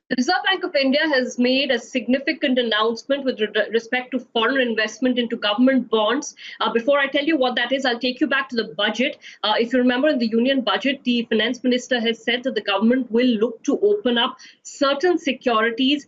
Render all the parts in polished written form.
The Reserve Bank of India has made a significant announcement with respect to foreign investment into government bonds. Before I tell you what that is, I'll take you back to the budget. If you remember, in the Union Budget, the Finance Minister has said that the government will look to open up certain securities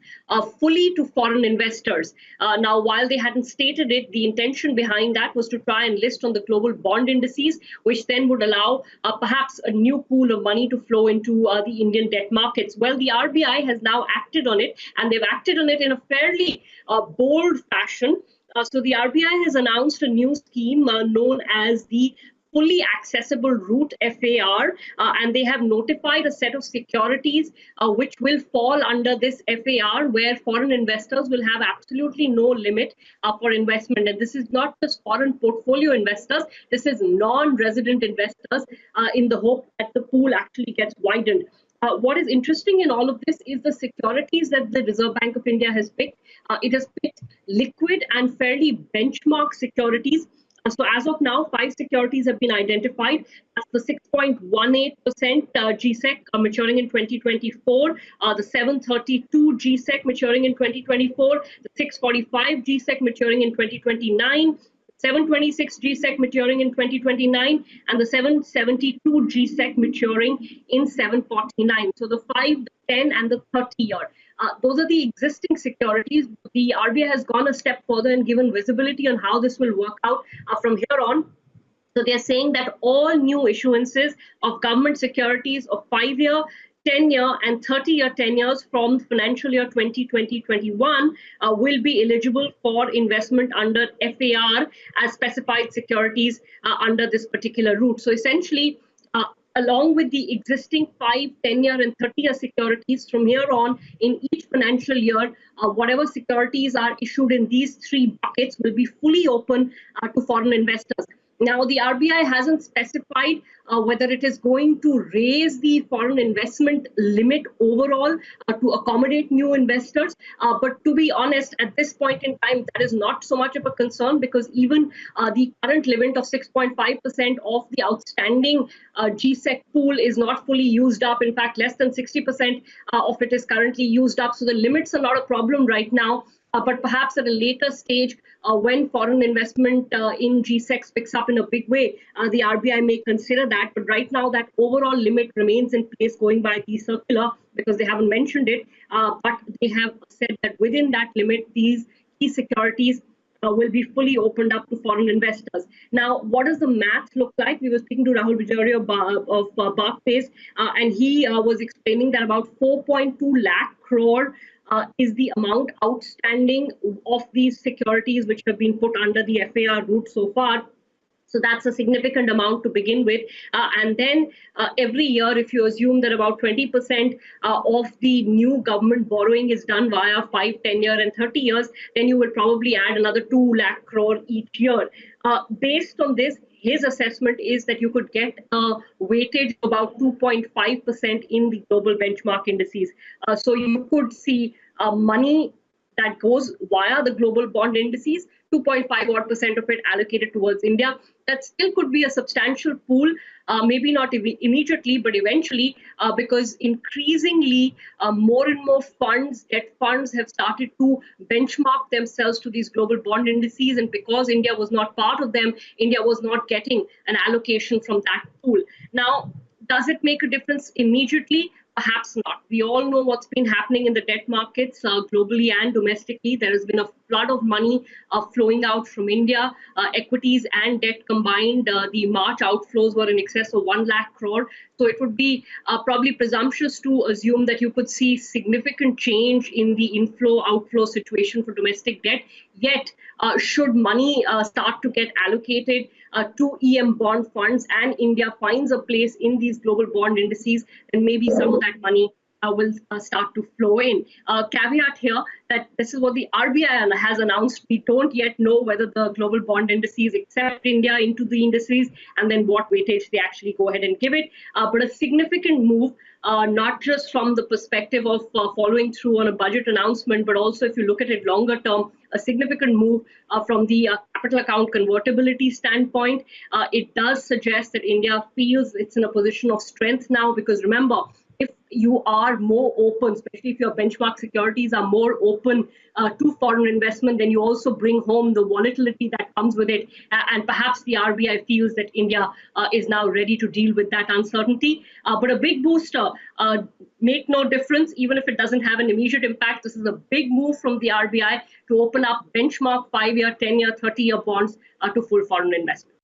fully to foreign investors. Now, while they hadn't stated it, the intention behind that was to try and list on the global bond indices, which then would allow perhaps a new pool of money to flow into the Indian debt markets. Well, the RBI has now acted on it, and they've acted on it in a fairly bold fashion. So the RBI has announced a new scheme known as the fully accessible route FAR, and they have notified a set of securities which will fall under this FAR, where foreign investors will have absolutely no limit for investment. And this is not just foreign portfolio investors, this is non-resident investors in the hope that the pool actually gets widened. What is interesting in all of this is the securities that the Reserve Bank of India has picked. It has picked liquid and fairly benchmark securities. So as of now, 5 securities have been identified. That's the 6.18% GSEC maturing in 2024, the 732 GSEC maturing in 2024, the 645 GSEC maturing in 2029, 726 GSEC maturing in 2029, and the 772 GSEC maturing in 749. So the 5, the 10, and the 30 year. Those are the existing securities. The RBI has gone a step further and given visibility on how this will work out from here on. So they're saying that all new issuances of government securities of 5-year, 10-year and 30-year tenures from financial year 2020-21 will be eligible for investment under FAR as specified securities under this particular route. So essentially, along with the existing 5, 10-year and 30-year securities from here on in each financial year, whatever securities are issued in these 3 buckets will be fully open to foreign investors. Now, the RBI hasn't specified whether it is going to raise the foreign investment limit overall to accommodate new investors. But to be honest, at this point in time, that is not so much of a concern, because even the current limit of 6.5% of the outstanding GSEC pool is not fully used up. In fact, less than 60% of it is currently used up. So the limits are not a problem right now. But perhaps at a later stage, when foreign investment in GSECs picks up in a big way, the RBI may consider that. But right now, that overall limit remains in place going by the circular, because they haven't mentioned it. But they have said that within that limit, these key securities will be fully opened up to foreign investors. Now, what does the math look like? We were speaking to Rahul Vijaria of Barclays, and he was explaining that about 4.2 lakh crore is the amount outstanding of these securities which have been put under the FAR route so far. So that's a significant amount to begin with. And then every year, if you assume that about 20% of the new government borrowing is done via 5, 10 year and 30 years, then you will probably add another 2 lakh crore each year. Based on this, his assessment is that you could get a weightage of about 2.5% in the global benchmark indices. So you could see money that goes via the global bond indices, 2.5% of it allocated towards India. That still could be a substantial pool, maybe not immediately, but eventually, because increasingly more and more funds, debt funds, have started to benchmark themselves to these global bond indices. And because India was not part of them, India was not getting an allocation from that pool. Now, does it make a difference immediately? Perhaps not. We all know what's been happening in the debt markets globally and domestically. There has been a flood of money flowing out from India, equities and debt combined. The March outflows were in excess of 1 lakh crore. So it would be probably presumptuous to assume that you could see significant change in the inflow-outflow situation for domestic debt. Yet, should money start to get allocated to EM bond funds and India finds a place in these global bond indices, then maybe some of that money will start to flow in. Caveat here that this is what the RBI has announced. We don't yet know whether the global bond indices accept India into the indices and then what weightage they actually go ahead and give it. But a significant move, not just from the perspective of following through on a budget announcement, but also if you look at it longer term, a significant move from the capital account convertibility standpoint. It does suggest that India feels it's in a position of strength now, because remember, if you are more open, especially if your benchmark securities are more open to foreign investment, then you also bring home the volatility that comes with it. And perhaps the RBI feels that India is now ready to deal with that uncertainty. But a big booster, make no difference, even if it doesn't have an immediate impact. This is a big move from the RBI to open up benchmark 5-year, 10-year, 30-year bonds to full foreign investment.